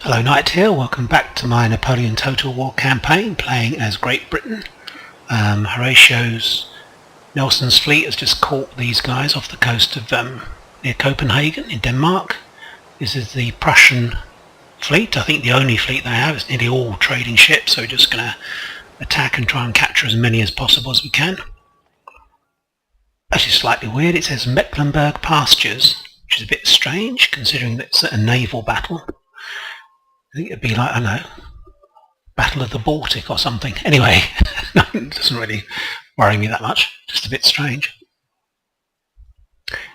Hello Knight here, welcome back to my Napoleon Total War campaign, playing as Great Britain. Horatio's Nelson's fleet has just caught these guys off the coast of near Copenhagen in Denmark. This is the Prussian fleet. I think the only fleet they have. It's nearly all trading ships, so we're just going to attack and try and capture as many as possible as we can. Actually slightly weird, it says Mecklenburg pastures, which is a bit strange considering that it's a naval battle. I think it'd be like, I don't know, Battle of the Baltic or something. Anyway, it doesn't really worry me that much, just a bit strange.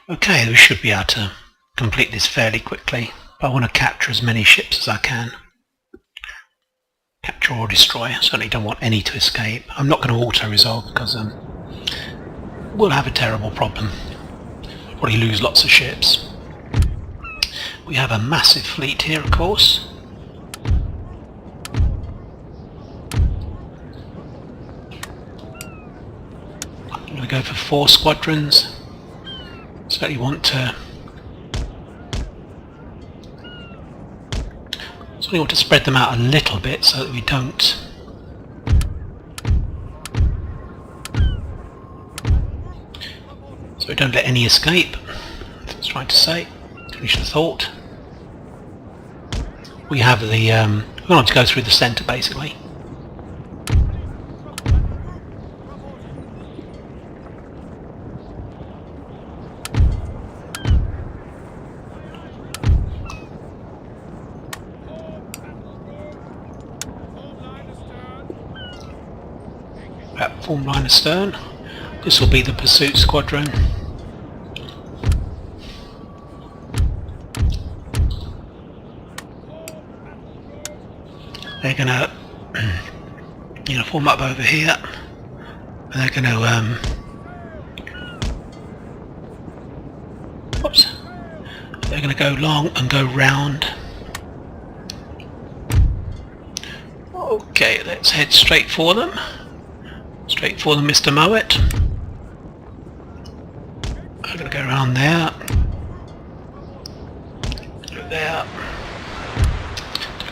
Okay, we should be able to complete this fairly quickly, but I want to capture as many ships as I can. Capture or destroy. I certainly don't want any to escape. I'm not going to auto-resolve because we'll have a terrible problem. Probably lose lots of ships. We have a massive fleet here, of course. We go for 4 squadrons. Certainly want to spread them out a little bit so that we don't let any escape. That's what I was trying to say. Finish the thought. We have the we want to go through the centre basically. Form line astern. This will be the pursuit squadron. They're going to form up over here, and they're going to they're going to go long and go round. Okay, let's head straight for them. Straight for them, Mr. Moet. I'm going to go around there. Go there.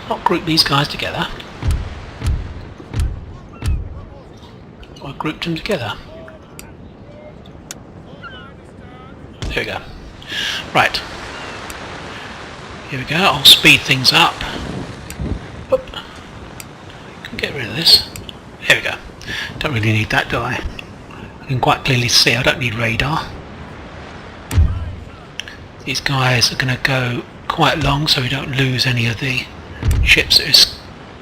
Not group these guys together. I grouped them together. There we go. Right. Here we go. I'll speed things up. Oop. Can get rid of this. There we go. Don't really need that, do I? I can quite clearly see I don't need radar. These guys are going to go quite long so we don't lose any of the ships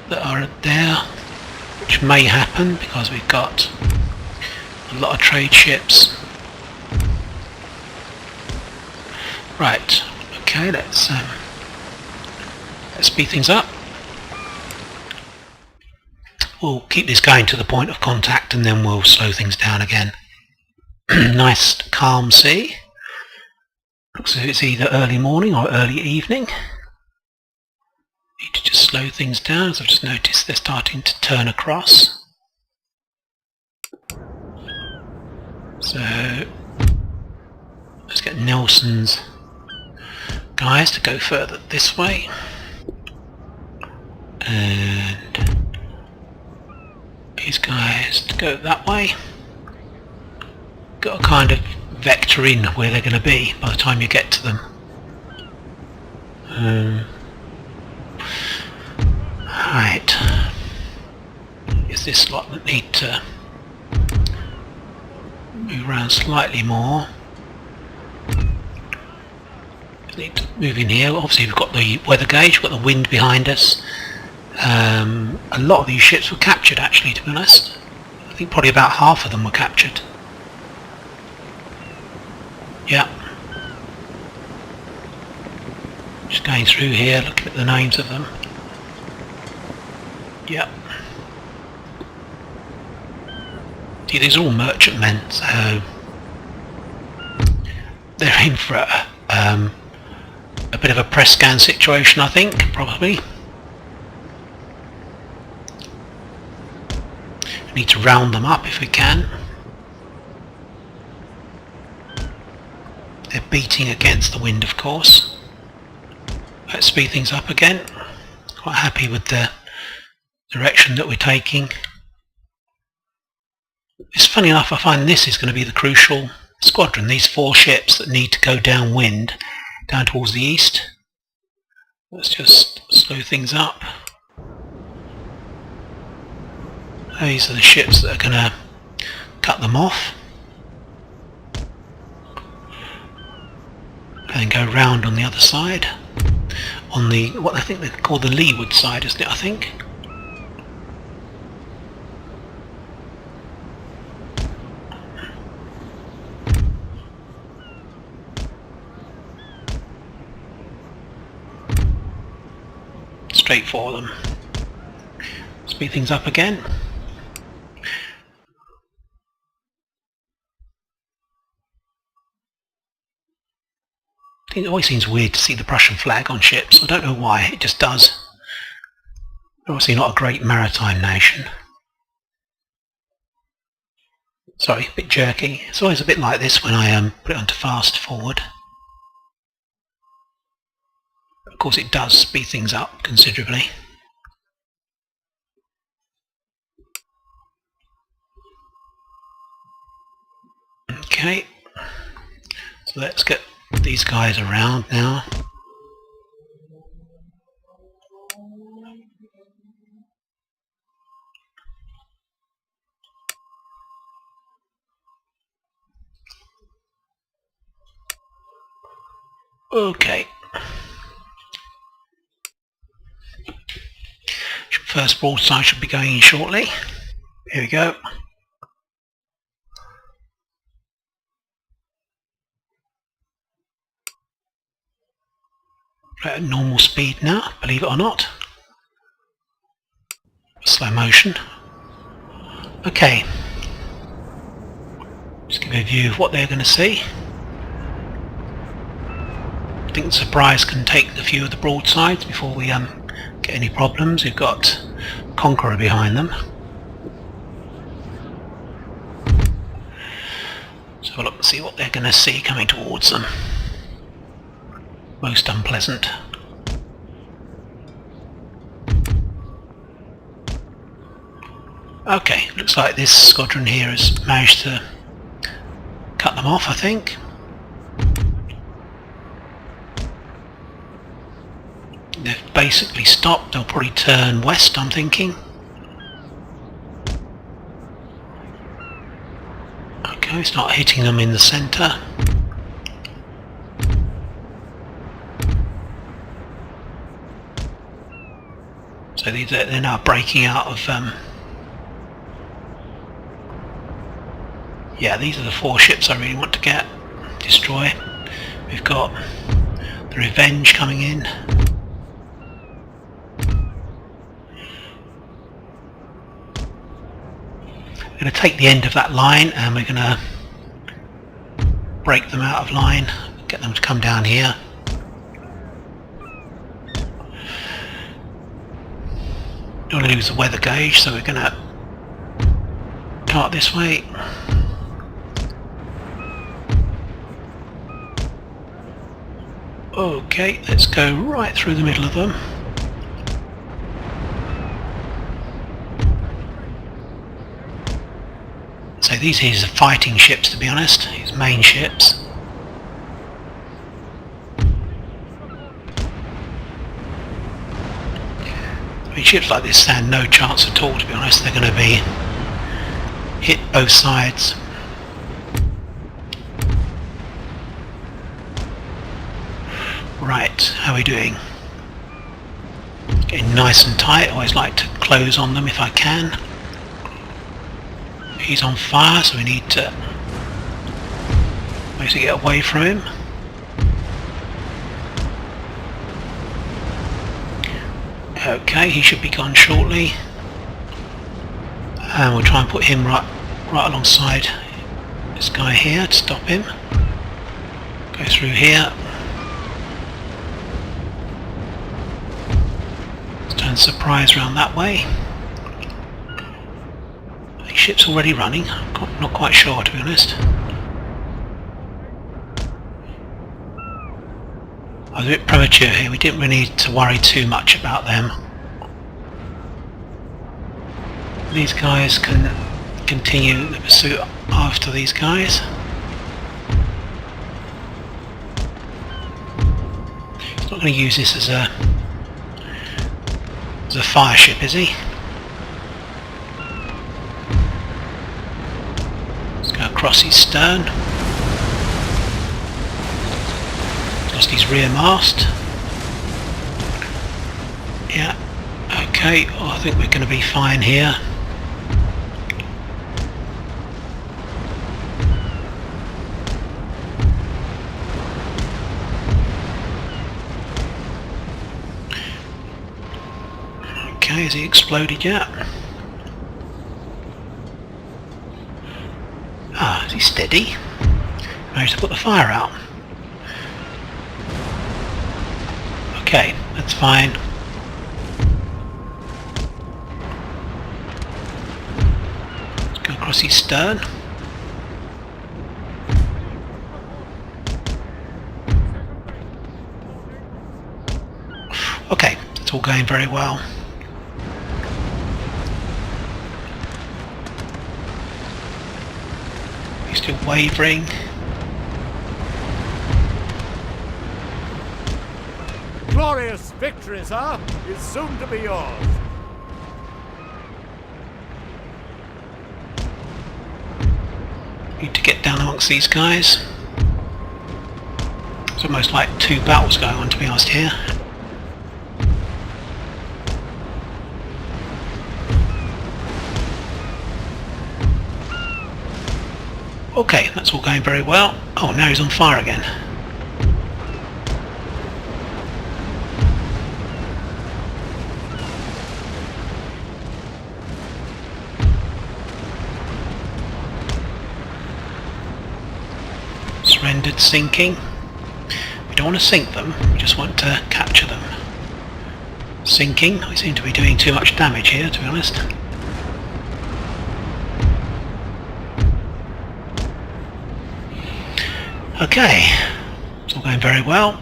that are there, which may happen because we've got a lot of trade ships. Right, okay, let's speed things up. We'll keep this going to the point of contact and then we'll slow things down again. Nice calm sea. Looks as if it's either early morning or early evening. Need to just slow things down as I've just noticed they're starting to turn across. So let's get Nelson's guys to go further this way. And these guys to go that way. Got to kind of vector in where they're going to be by the time you get to them. Right. Is this lot that need to move around slightly more? Need to move in here. Obviously we've got the weather gauge, we've got the wind behind us. A lot of these ships were captured actually, to be honest. I think probably about half of them were captured. Yeah. Just going through here, looking at the names of them. Yeah. See, these are all merchantmen, so they're in for a bit of a press scan situation, I think, probably. We need to round them up if we can. They're beating against the wind, of course. Let's speed things up again. quite happy with the direction that we're taking. It's funny enough, I find this is going to be the crucial squadron, these 4 ships that need to go downwind, down towards the east. Let's just slow things up. These are the ships that are going to cut them off. And then go round on the other side. On the, what I think they call the leeward side, isn't it, I think? Straight for them. Speed things up again. It always seems weird to see the Prussian flag on ships. I don't know why, it just does. They're obviously not a great maritime nation. Sorry, a bit jerky. It's always a bit like this when I put it onto fast forward. Of course it does speed things up considerably. Okay, so let's get these guys around now. Okay. First broadside should be going in shortly. Here we go. At normal speed now, believe it or not. Slow motion. Okay. Just give you a view of what they're going to see. I think the surprise can take a few of the broadsides before we get any problems. We've got Conqueror behind them. So we'll look and see what they're going to see coming towards them. Most unpleasant. Okay, looks like this squadron here has managed to cut them off, I think. They've basically stopped. They'll probably turn west, I'm thinking. Okay, it's not hitting them in the centre. So they're now breaking out of... yeah, these are the 4 ships I really want to destroy. We've got the Revenge coming in. We're going to take the end of that line and we're going to break them out of line, get them to come down here. Don't want to lose the weather gauge, so we're going to start this way. Okay, let's go right through the middle of them. So these here are fighting ships, to be honest, these main ships. I mean, ships like this stand no chance at all, to be honest. They're going to be hit both sides. Right, how are we doing? Getting nice and tight. I always like to close on them if I can. He's on fire, so we need to basically get away from him. Okay, he should be gone shortly. And we'll try and put him right alongside this guy here to stop him. Go through here. Let's turn surprise round that way. The ship's already running. I'm not quite sure, to be honest. I was a bit premature here. We didn't really need to worry too much about them. These guys can continue the pursuit after these guys. He's not going to use this as a fire ship, is he? Let's go across his stern. Lost his rear mast. Yeah, okay, oh, I think we're going to be fine here. Okay, has he exploded yet? Ah, is he steady? Managed to put the fire out. Okay, that's fine. Let's go across his stern. Okay, it's all going very well. He's still wavering. Glorious victory, sir, is soon to be yours. Need to get down amongst these guys. It's almost like two battles going on, to be honest, here. Okay, that's all going very well. Oh, now he's on fire again. Surrendered, sinking. We don't want to sink them, we just want to capture them. Sinking. We seem to be doing too much damage here, to be honest. Okay, it's all going very well.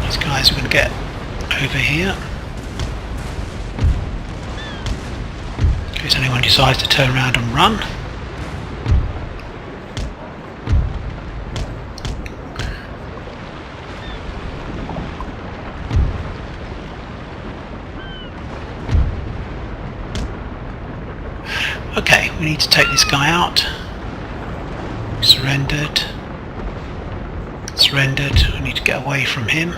These guys are going to get over here. In case anyone decides to turn around and run. Okay, we need to take this guy out. Surrendered. Surrendered. We need to get away from him.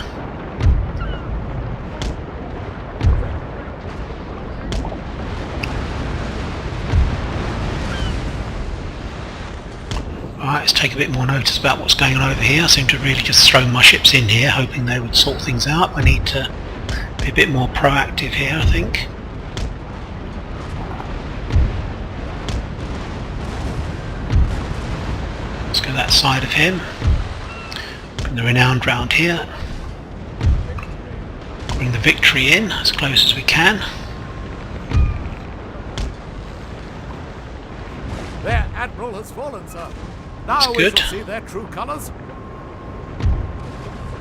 Alright, let's take a bit more notice about what's going on over here. I seem to really just throw my ships in here, hoping they would sort things out. I need to be a bit more proactive here, I think. Let's go that side of him. Bring the renowned round here. Bring the victory in as close as we can. Their admiral has fallen, sir. Now we shall see their true colours.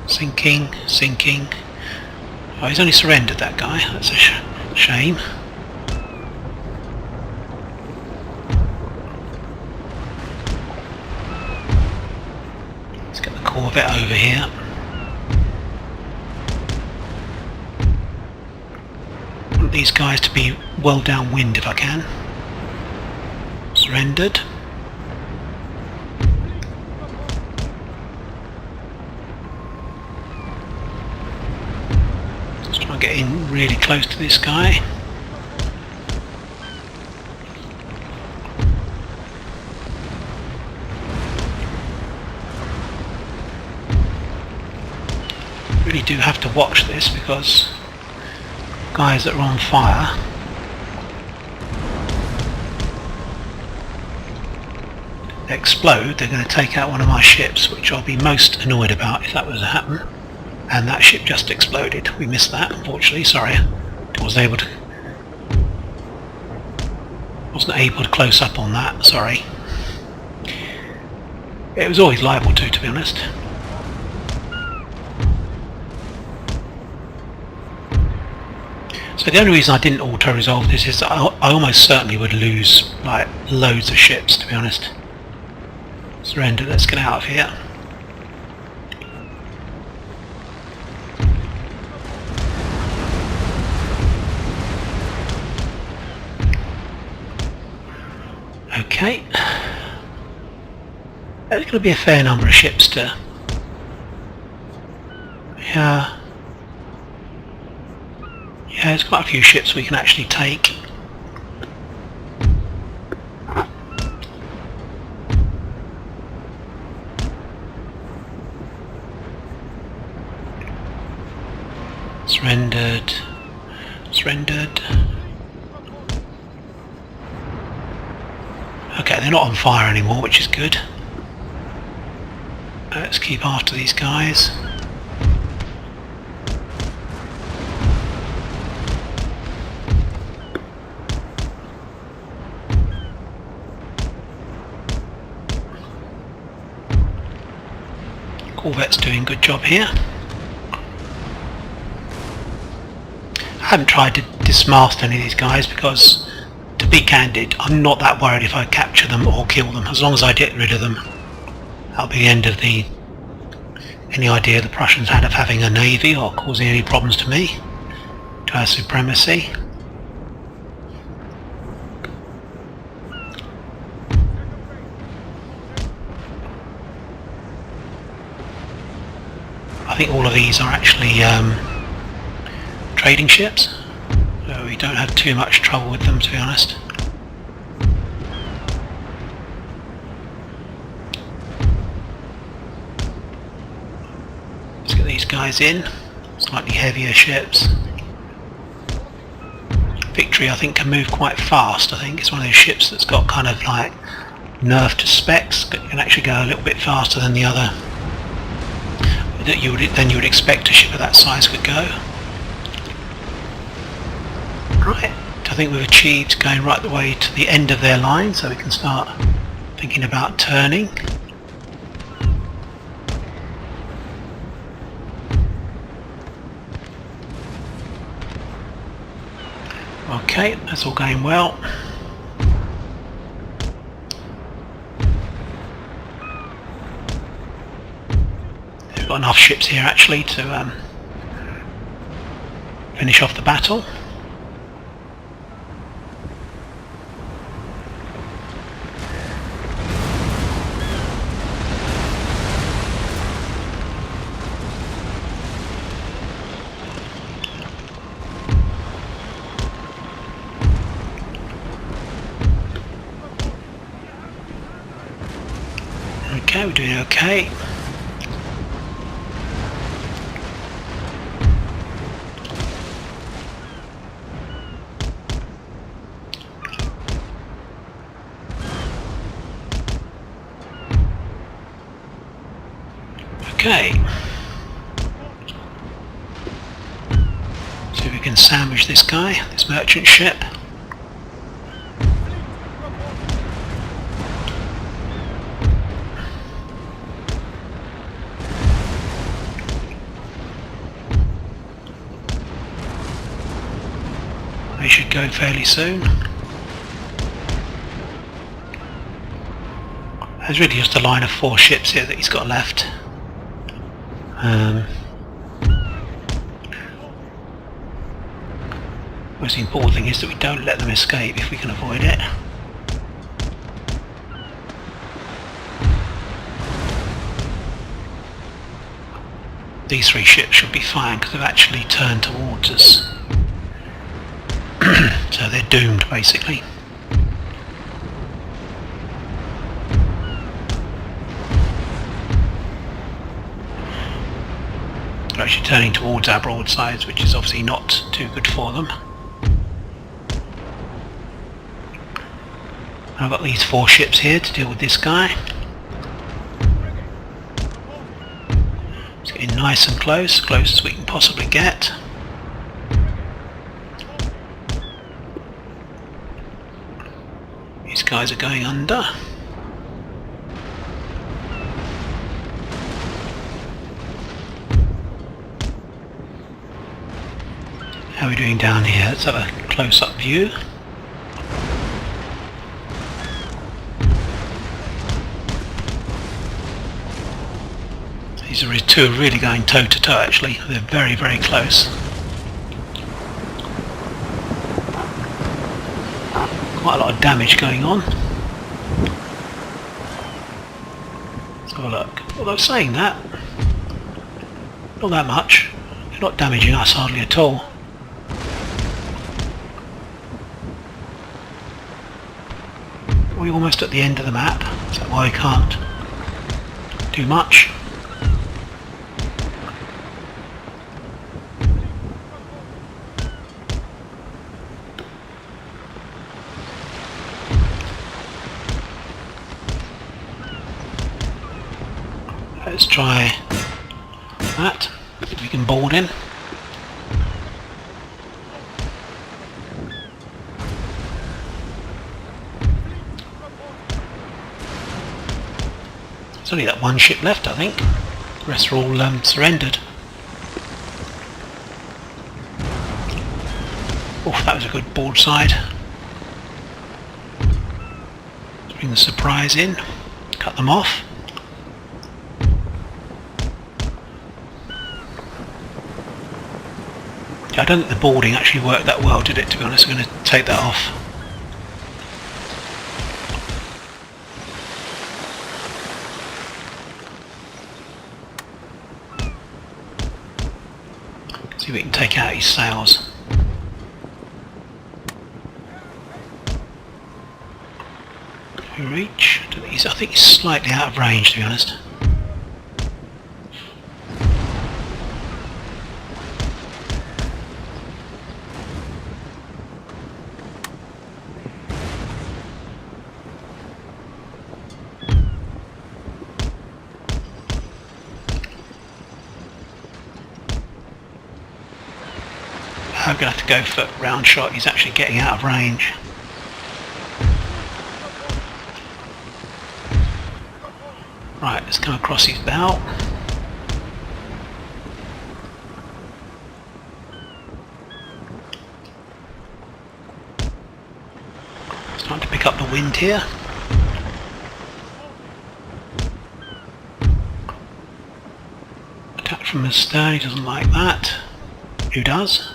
Sinking, sinking. Oh, he's only surrendered, that guy. That's a shame. Let's get the Corvette over here. I want these guys to be well downwind if I can. Surrendered. Let's try and get in really close to this guy. Really do have to watch this because guys that are on fire explode, they're going to take out one of my ships, which I'll be most annoyed about if that was to happen. And that ship just exploded. We missed that, unfortunately. Sorry, I wasn't able to close up on that. Sorry. It was always liable to be honest. So the only reason I didn't auto-resolve this is I almost certainly would lose like loads of ships, to be honest. Surrender, let's get out of here. Okay. There's going to be a fair number of ships to... Yeah, there's quite a few ships we can actually take. Surrendered. Surrendered. Okay, they're not on fire anymore, which is good. Let's keep after these guys. Corvette's doing a good job here. I haven't tried to dismast any of these guys because, to be candid, I'm not that worried if I capture them or kill them. As long as I get rid of them, that'll be the end of any idea the Prussians had of having a navy or causing any problems to me, to our supremacy. I think all of these are actually trading ships, so we don't have too much trouble with them, to be honest. Let's get these guys in, slightly heavier ships. Victory, I think, can move quite fast. I think it's one of those ships that's got kind of like nerf to specs, but can actually go a little bit faster than the other that you would expect a ship of that size could go. Right, I think we've achieved going right the way to the end of their line, so we can start thinking about turning. Okay, that's all going well. We've got enough ships here actually to finish off the battle. Okay, we're doing okay. Okay. See if we can sandwich this guy, this merchant ship. They should go fairly soon. There's really just a line of 4 ships here that he's got left. Most important thing is that we don't let them escape if we can avoid it. These 3 ships should be fine because they've actually turned towards us. So they're doomed basically. They're actually turning towards our broadsides, which is obviously not too good for them. I've got these 4 ships here to deal with this guy. It's getting nice and close, close as we can possibly get. These guys are going under. How are we doing down here? Let's have a close-up view. These two are really going toe-to-toe actually. They're very, very close. Quite a lot of damage going on. Let's have a look. Although saying that, not that much. They're not damaging us hardly at all. We're almost at the end of the map. Is that why we can't do much? Let's try that. If we can board in. There's only that one ship left, I think. The rest are all surrendered. Oh, that was a good broadside. Let's bring the surprise in. Cut them off. I don't think the boarding actually worked that well, did it, to be honest? I'm going to take that off. See if we can take out his sails. Can we reach? I think he's slightly out of range, to be honest. I'm going to have to go for round shot. He's actually getting out of range. Right, let's come across his bow. Starting to pick up the wind here. Attack from the stern, he doesn't like that. Who does?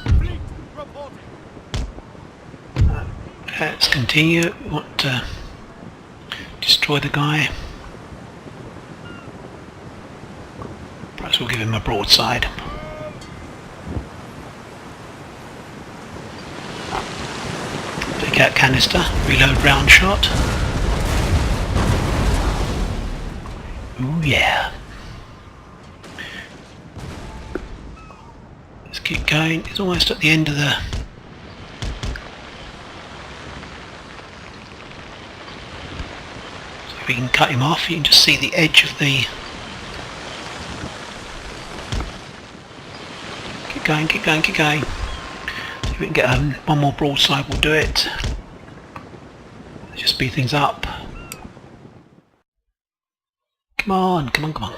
Let's continue. We want to destroy the guy. Perhaps we'll give him a broadside. Take out canister, reload round shot. Ooh yeah. Let's keep going. It's almost at the end of the... If we can cut him off, you can just see the edge of the... Keep going, keep going, keep going. If we can get one more broadside, we'll do it. Let's just speed things up. Come on, come on, come on.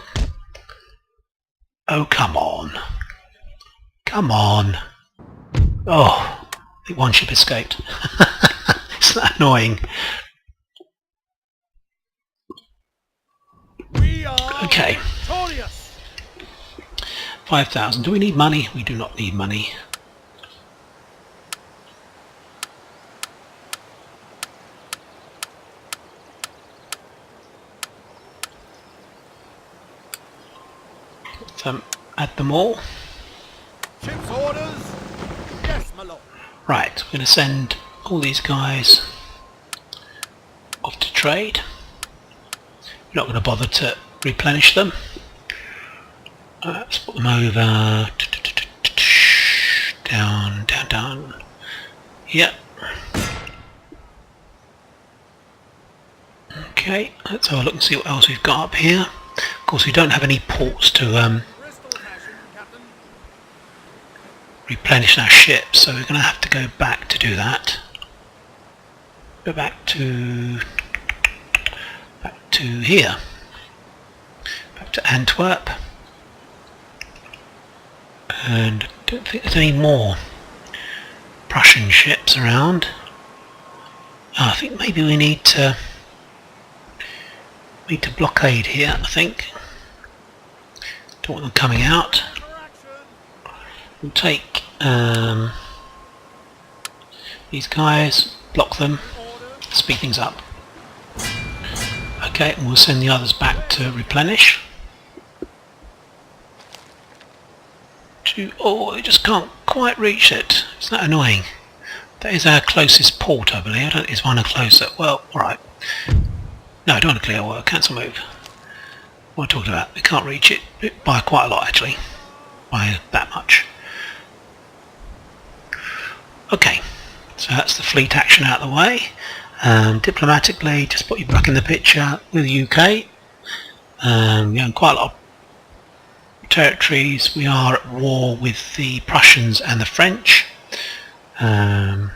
Oh, come on. Come on. Oh, I think one ship escaped. Isn't that annoying? Okay. 5,000. Do we need money? We do not need money. Let's add them all. Ship's orders. Yes, my lord. Right, we're going to send all these guys off to trade. We're not going to bother to replenish them. Let's put them over. Down, down, down. Yep. Okay, let's have a look and see what else we've got up here. Of course, we don't have any ports to replenish our ships, so we're going to have to go back to do that. Go back to here. Back to Antwerp. And I don't think there's any more Prussian ships around. Oh, I think maybe we need to blockade here, I think. Don't want them coming out. We'll take these guys, block them, speed things up. Okay, and we'll send the others back to replenish. Oh, they just can't quite reach it. It's that annoying. That is our closest port, I believe. I don't think there's one closer. Well, alright. No, I don't want to clear water. Cancel move. What am I talking about? We can't reach it by quite a lot, actually. By that much. Okay. So that's the fleet action out of the way. Diplomatically, just put you back in the picture with the UK. We own quite a lot of territories. We are at war with the Prussians and the French. The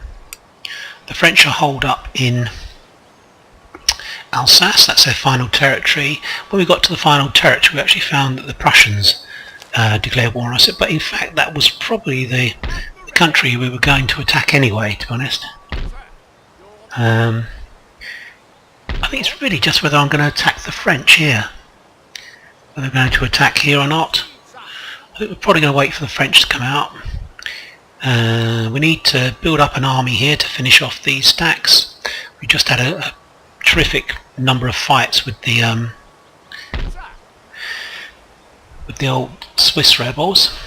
French are holed up in Alsace, that's their final territory. When we got to the final territory, we actually found that the Prussians declared war on us, but in fact that was probably the country we were going to attack anyway, to be honest. I think it's really just whether I'm going to attack the French here. Whether we're going to attack here or not. I think we're probably going to wait for the French to come out. We need to build up an army here to finish off these stacks. We just had a terrific number of fights with the old Swiss rebels.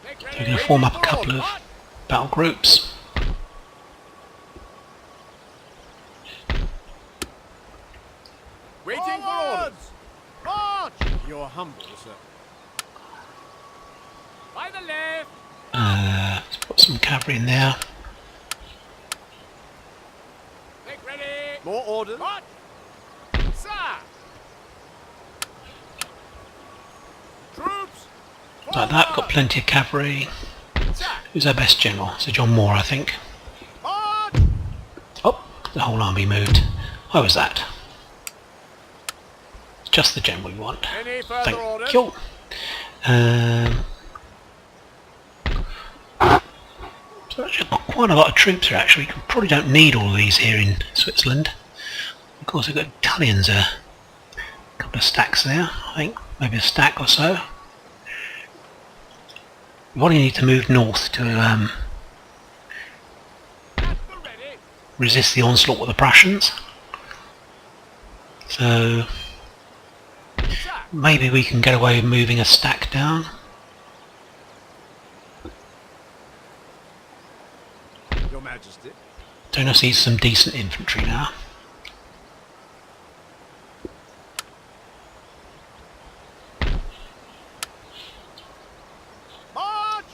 So we're going to form up a couple of battle groups. Waiting for orders. March! You're humble, sir. By the left. Let's put some cavalry in there. Make ready. More orders. March. Sir. Troops. Like that, we've got plenty of cavalry. Sir. Who's our best general? Sir John Moore, I think. March. Oh, the whole army moved. Why was that? It's just the general we want. Any further Thank orders? you. So actually got quite a lot of troops here actually. We probably don't need all of these here in Switzerland. Of course we've got Italians a couple of stacks there, I think. Maybe a stack or so. We probably need to move north to resist the onslaught of the Prussians. So maybe we can get away with moving a stack down. Your Majesty. Don't I see some decent infantry now? March.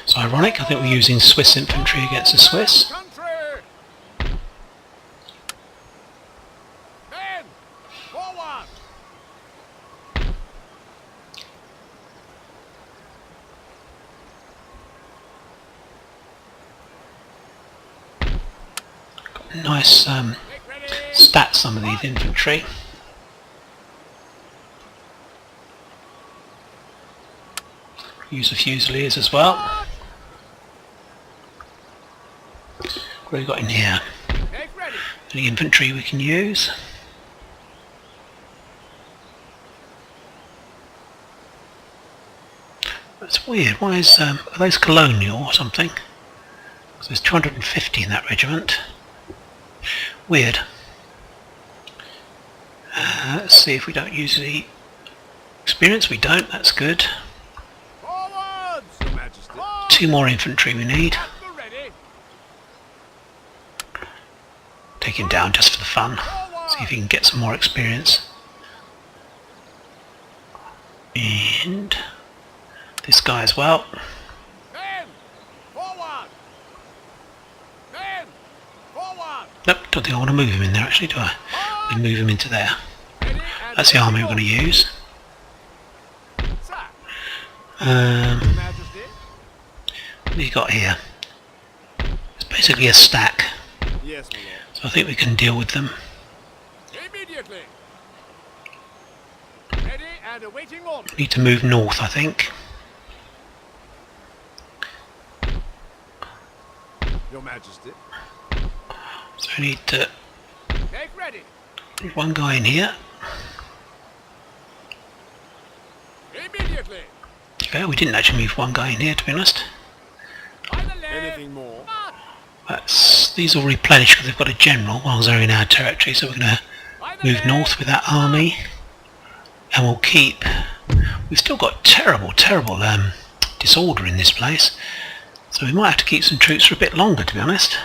It's ironic, I think we're using Swiss infantry against the Swiss. Country. Men. Forward. Nice stats, some of these infantry. Use the Fusiliers as well. What have we got in here? Make ready. Any infantry we can use? That's weird. Why is are those colonial or something? 'Cause there's 250 in that regiment. Weird. Let's see if we don't use the experience. We don't. That's good. Forwards. Your Majesty. 2 more infantry we need. Ready. Take him down just for the fun. See if he can get some more experience. And this guy as well. Men. Forward. Men. Forward. Nope, don't think I want to move him in there actually, do I? We move him into there. Ready and That's the army we're going to use. Sir. What Your Majesty. have you got here? It's basically a stack, Yes, my lord. so I think we can deal with them. Immediately. Ready and awaiting orders. Need to move north, I think. Your Majesty. So we need to Take ready. put one guy in here. Immediately. Okay, we didn't actually move one guy in here, to be honest. By the left. Anything more? These will replenish because they've got a general while they're in our territory, so we're going to move north with that army. And we'll keep... We've still got terrible disorder in this place. So we might have to keep some troops for a bit longer, to be honest.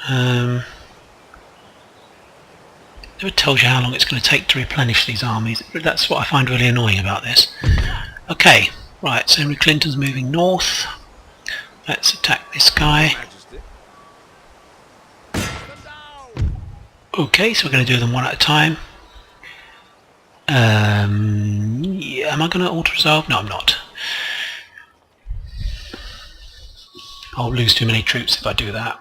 Never tells you how long it's going to take to replenish these armies. That's what I find really annoying about this. Okay, right, so Henry Clinton's moving north. Let's attack this guy. Okay, so we're going to do them one at a time. Yeah, am I going to auto-resolve? No, I'm not. I'll lose too many troops if I do that.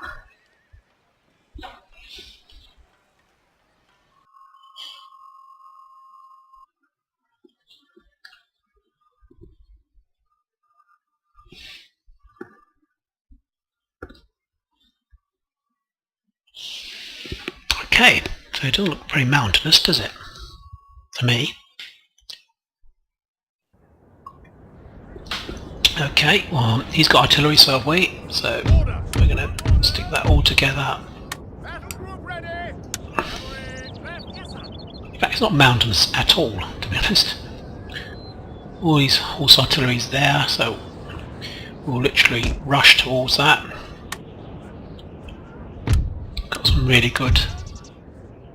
Okay, so it doesn't look very mountainous, does it? To me. Okay, well, he's got artillery, so have we. So we're going to stick that all together. In fact, it's not mountainous at all, to be honest. All these horse artillery is there, so we'll literally rush towards that. Got some really good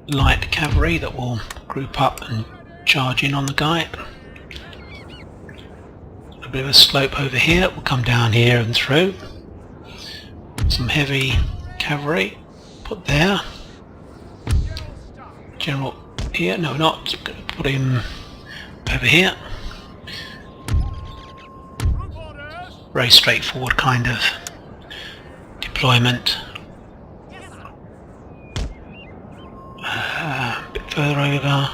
light cavalry that will group up and charge in on the guy. A bit of a slope over here, we'll come down here and through. Some heavy cavalry put there. General here, no, not going to put him over here. Very straightforward kind of deployment. A bit further over.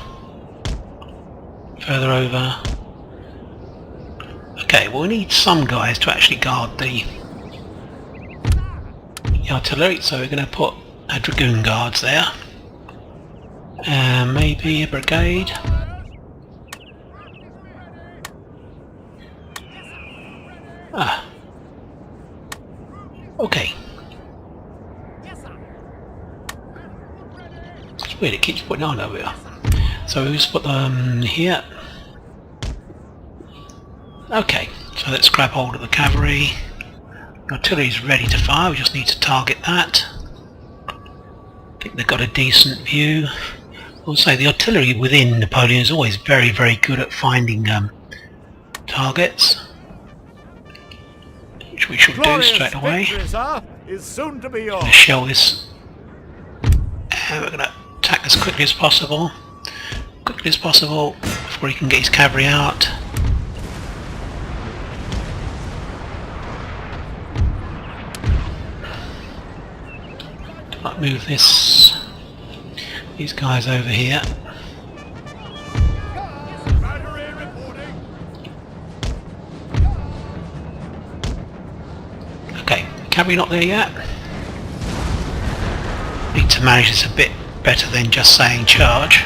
Okay, well we need some guys to actually guard the artillery, so we're going to put a dragoon guards there. And maybe a brigade. Okay. It's weird, it keeps putting on over here. So we'll just put them here. Okay, so let's grab hold of the cavalry. The artillery is ready to fire, we just need to target that. I think they've got a decent view. I'll say the artillery within Napoleon is always very, very good at finding targets. Which we shall do straight away. Is soon to be yours. We're going to shell this. And we're going to attack as quickly as possible. Quickly as possible before he can get his cavalry out. Might move these guys over here. Okay, cavalry not there yet. Need to manage this a bit better than just saying charge.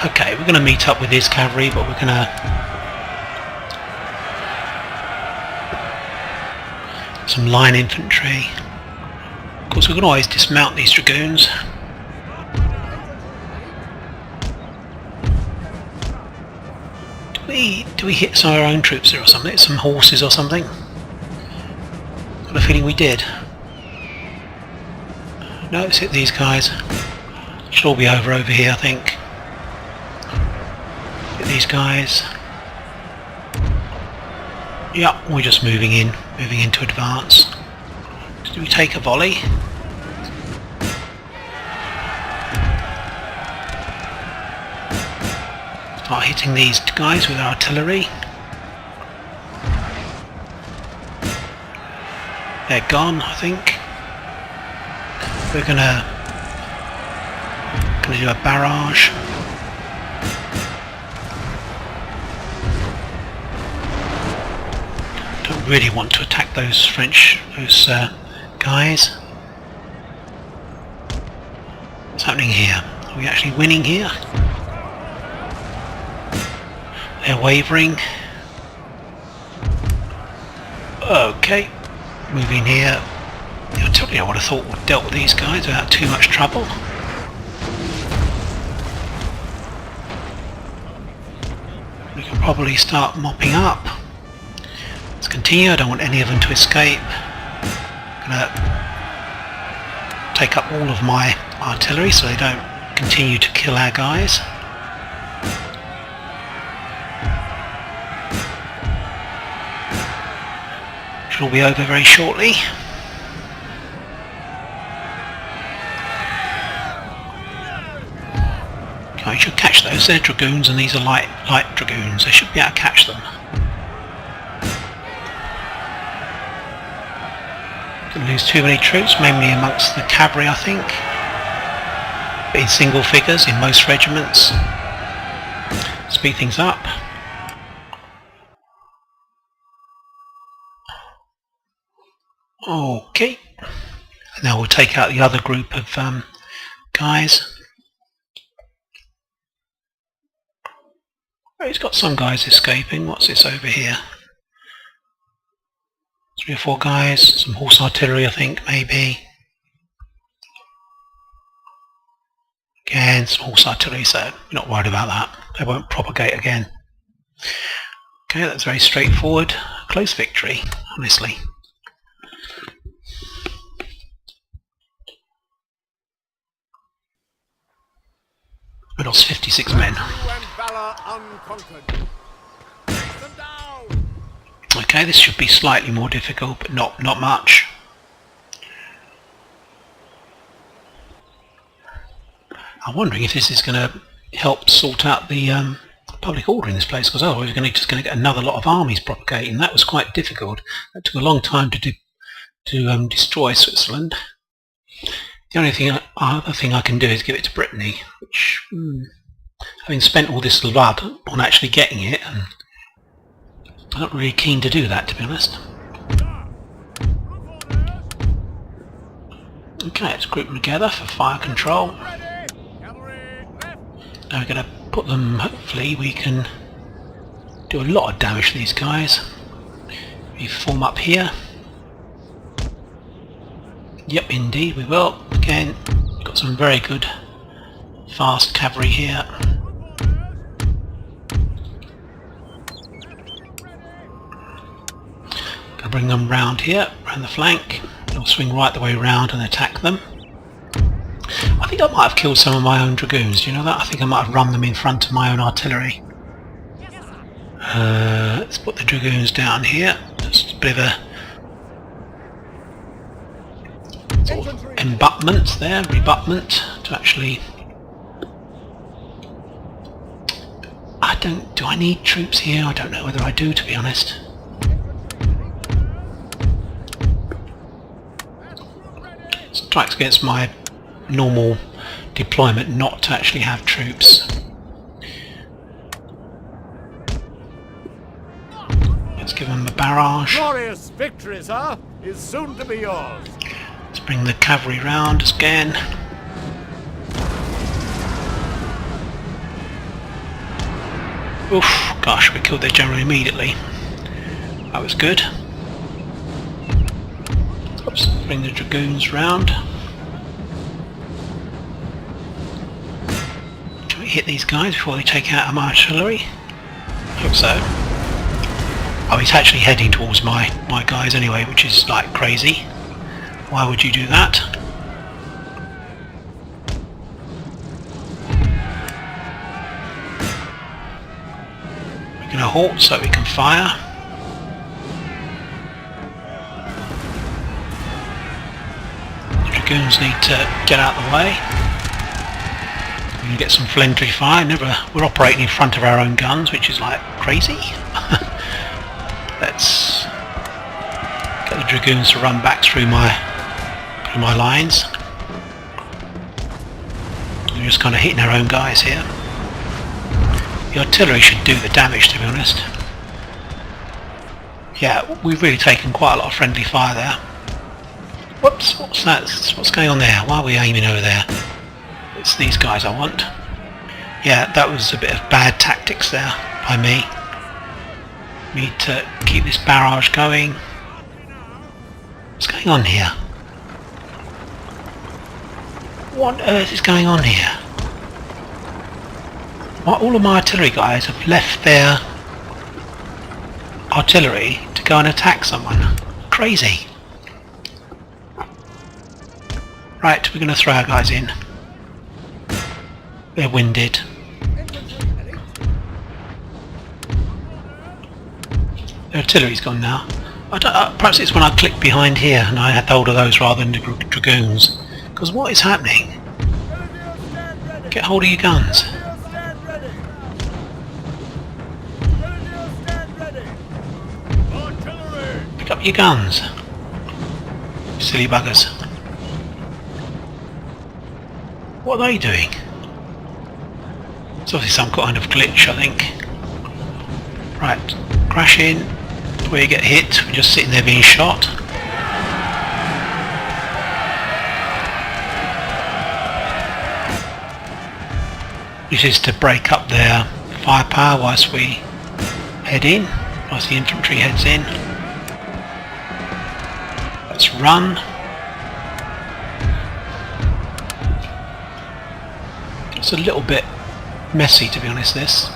Okay, we're going to meet up with his cavalry, but we're going to some line infantry. Of course, we can always dismount these dragoons. Do we hit some of our own troops there or something? Some horses or something? Got a feeling we did. No, let's hit these guys. Should all be over here, I think. Hit these guys. Yeah, we're just moving into advance. Do we take a volley? Start hitting these guys with artillery. They're gone, I think. We're gonna do a barrage. Don't really want to attack those guys. What's happening here? Are we actually winning here? They're wavering. Okay, moving here. I tell you, I would have thought we'd dealt with these guys without too much trouble. We can probably start mopping up. Let's continue. I don't want any of them to escape. I'm gonna take up all of my artillery so they don't continue to kill our guys. Which will be over very shortly. I should catch those. They're dragoons and these are light dragoons. I should be able to catch them. Didn't lose too many troops, mainly amongst the cavalry I think. But in single figures in most regiments. Speed things up. Okay. Now we'll take out the other group of guys. Oh, he's got some guys escaping. What's this over here? 3 or 4 guys, some horse artillery I think, maybe. Again, some horse artillery, so we're not worried about that. They won't propagate again. Okay, that's very straightforward. Close victory, honestly. We lost 56 men. Okay, this should be slightly more difficult, but not much. I'm wondering if this is going to help sort out the public order in this place, because otherwise we're just going to get another lot of armies propagating. That was quite difficult. That took a long time to destroy Switzerland. The only other thing I can do is give it to Brittany, which, having spent all this blood on actually getting it, and I'm not really keen to do that, to be honest. Okay, let's group them together for fire control. Now we're going to put them, hopefully we can do a lot of damage to these guys. We form up here. Yep, indeed we will. Again, we've got some very good fast cavalry here. Gonna bring them round here, round the flank. They'll swing right the way round and attack them. I think I might have killed some of my own dragoons, do you know that? I think I might have run them in front of my own artillery. Let's put the dragoons down here. Just a bit of a sort of embutment there, rebutment to actually... do I need troops here? I don't know whether I do, to be honest. Strikes against my normal deployment not to actually have troops. Let's give them a barrage. Glorious victory, sir, is soon to be yours. Let's bring the cavalry round again. Oof, gosh, we killed their general immediately. That was good. Oops, bring the dragoons round. Can we hit these guys before they take out our artillery? Hope so. Oh, he's actually heading towards my guys anyway, which is like crazy. Why would you do that? We're going to halt so we can fire. The dragoons need to get out of the way. We can get some flintry fire. We're operating in front of our own guns, which is like crazy. Let's get the dragoons to run back through my lines. just kind of hitting our own guys here. The artillery should do the damage, to be honest. Yeah, we've really taken quite a lot of friendly fire there. Whoops, what's that? What's going on there? Why are we aiming over there? It's these guys I want. Yeah, that was a bit of bad tactics there by me. Need to keep this barrage going. What's going on here? What on earth is going on here? All of my artillery guys have left their artillery to go and attack someone. Crazy. Right, we're going to throw our guys in. They're winded. Their artillery's gone now. Perhaps it's when I clicked behind here and I had hold of those rather than the dragoons. Because what is happening? Get hold of your guns. Pick up your guns. Silly buggers. What are they doing? It's obviously some kind of glitch, I think. Right, crash in. Where you get hit, we're just sitting there being shot. This is to break up their firepower whilst we head in, whilst the infantry heads in. Let's run. It's a little bit messy, to be honest, this.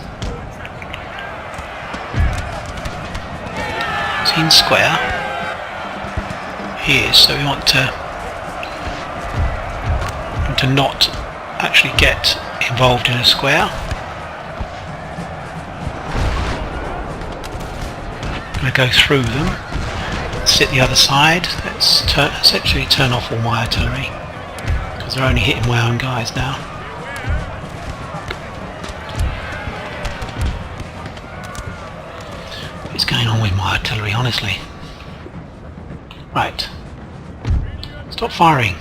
It's in square. Here, so we want to not actually get involved in a square. I'm going to go through them. Sit the other side. Let's essentially turn off all my artillery because they're only hitting my own guys now. What's going on with my artillery, honestly? Right. Stop firing.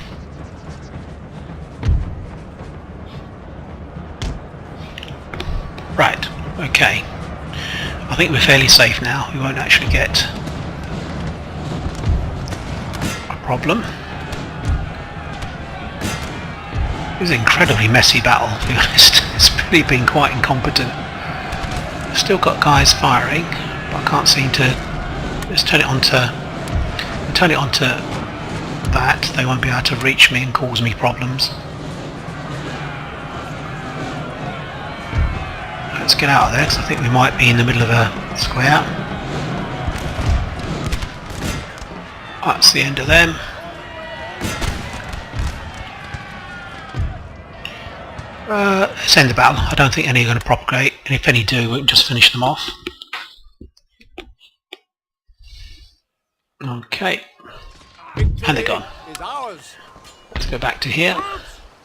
Right, okay. I think we're fairly safe now. We won't actually get a problem. It was an incredibly messy battle, to be honest. It's really been quite incompetent. Still got guys firing, but I can't seem to. Let's turn it onto that. They won't be able to reach me and cause me problems. Let's get out of there because I think we might be in the middle of a square. That's the end of them. Let's end the battle. I don't think any are going to propagate, and if any do, we can just finish them off. Okay. And they're gone. Let's go back to here.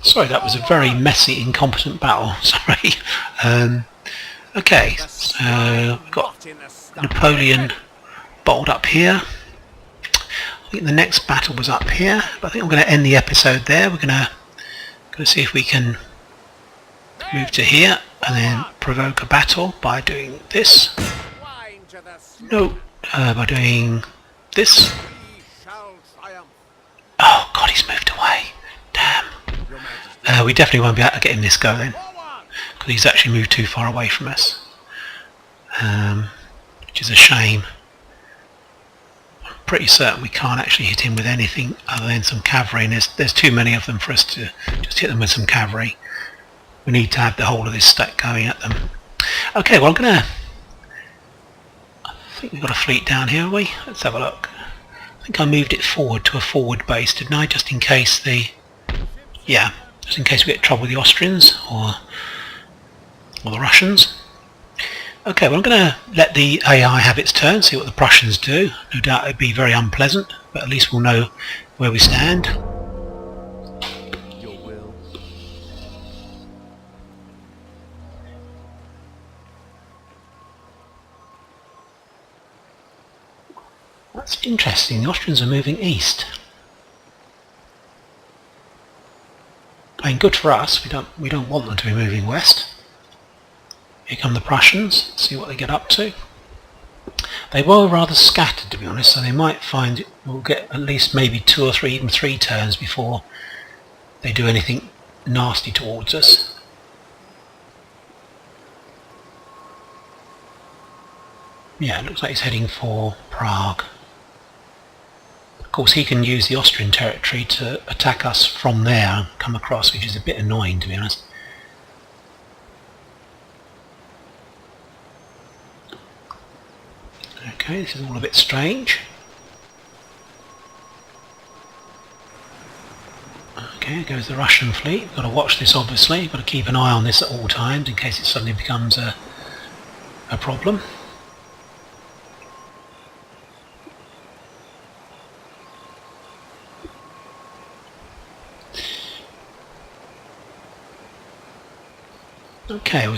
Sorry, that was a very messy, incompetent battle. Sorry. Okay, we've got Napoleon bottled up here. I think the next battle was up here, but I think I'm going to end the episode there. We're going to see if we can move to here and then provoke a battle by doing this. No, by doing this. Oh God, he's moved away. Damn. We definitely won't be able to get him this go then, because he's actually moved too far away from us, which is a shame. I'm pretty certain we can't actually hit him with anything other than some cavalry, and there's too many of them for us to just hit them with some cavalry. We need to have the whole of this stack going at them. Okay, well I think we've got a fleet down here, have we? Let's have a look. I think I moved it forward to a forward base, didn't I? Just in case just in case we get trouble with the Austrians or the Russians. Okay, well I'm going to let the AI have its turn, see what the Prussians do. No doubt it'd be very unpleasant, but at least we'll know where we stand. Your will. That's interesting, the Austrians are moving east. I mean, good for us. We don't want them to be moving west. Here come the Prussians. Let's see what they get up to. They were rather scattered, to be honest, so they might find we'll get at least maybe 2 or 3, even 3 turns before they do anything nasty towards us. Yeah, it looks like he's heading for Prague. Of course, he can use the Austrian territory to attack us from there and come across, which is a bit annoying, to be honest. Okay, this is all a bit strange. Okay, here goes the Russian fleet. Got to watch this, obviously. Got to keep an eye on this at all times in case it suddenly becomes a problem. Okay, well,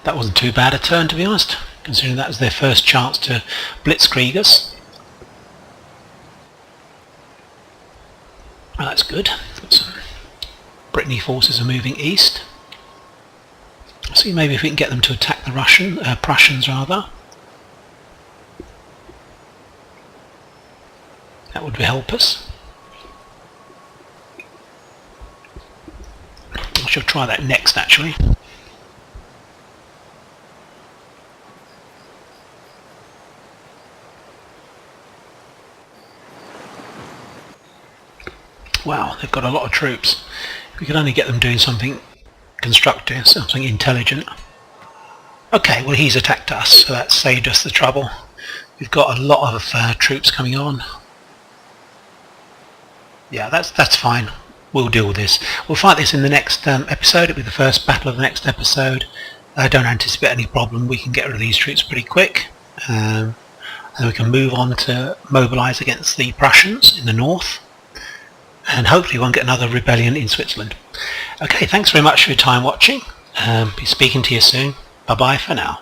that wasn't too bad a turn, to be honest, considering that was their first chance to blitzkrieg us. Oh, that's good. Some Brittany forces are moving east. Let's see maybe if we can get them to attack the Prussians rather. That would help us. I shall try that next, actually. Wow, they've got a lot of troops. If we could only get them doing something constructive, something intelligent. Okay, well, he's attacked us, so that saved us the trouble. We've got a lot of troops coming on. Yeah, that's fine. We'll deal with this. We'll fight this in the next episode. It'll be the first battle of the next episode. I don't anticipate any problem. We can get rid of these troops pretty quick. And we can move on to mobilise against the Prussians in the north. And hopefully we won't get another rebellion in Switzerland. Okay, thanks very much for your time watching. Be speaking to you soon. Bye bye for now.